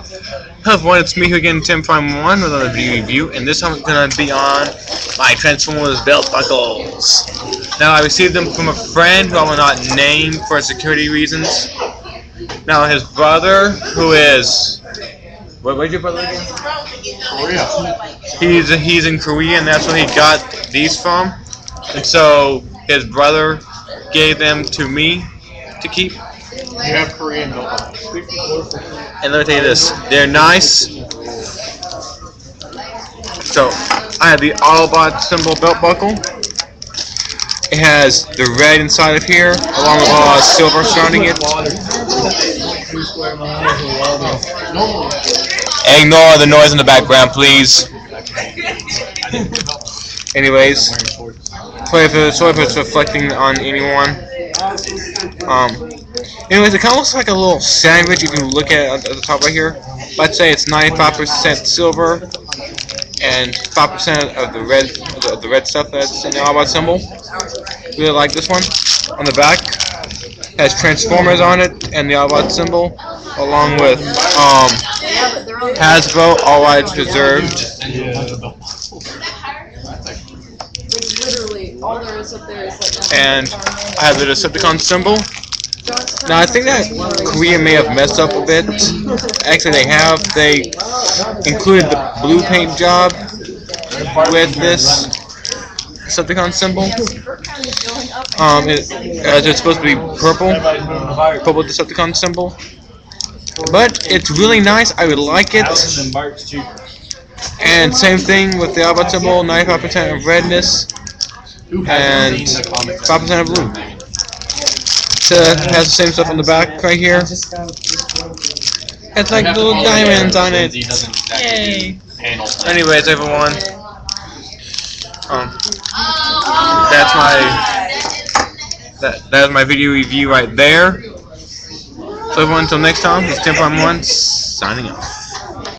Hello everyone, it's me here again, Tim Prime 1 with another video review, and this time it's going to be on my Transformers belt buckles. Now, I received them from a friend who I will not name for security reasons. Now, his brother, who is... Where's your brother again? Korea. He's in Korea, and that's where he got these from. And so, his brother gave them to me to keep. You have Korean belt. And let me tell you this, they're nice. So, I have the Autobot symbol belt buckle. It has the red inside of here, along with all silver surrounding it. Ignore the noise in the background, please. Anyways, sorry if it's reflecting on anyone. Anyways, it kind of looks like a little sandwich. You can look at it at the top right here. Let's say it's 95% silver and 5% of the red stuff that's in the Autobot symbol. Really like this one. On the back, has Transformers on it and the Autobot symbol, along with Hasbro, all rights reserved. And I have the Decepticon symbol. Now I think that Korea may have messed up a bit. Actually, they have. They included the blue paint job with this Decepticon symbol. It's supposed to be purple Decepticon symbol. But it's really nice. I would like it. And same thing with the Autobot symbol, 95% of redness and 5% of blue. It has the same stuff on the back right here. It's like little diamonds on it. Yay! Anyways, everyone, that's my video review right there. So everyone, until next time, it's Tim Prime 1 signing off.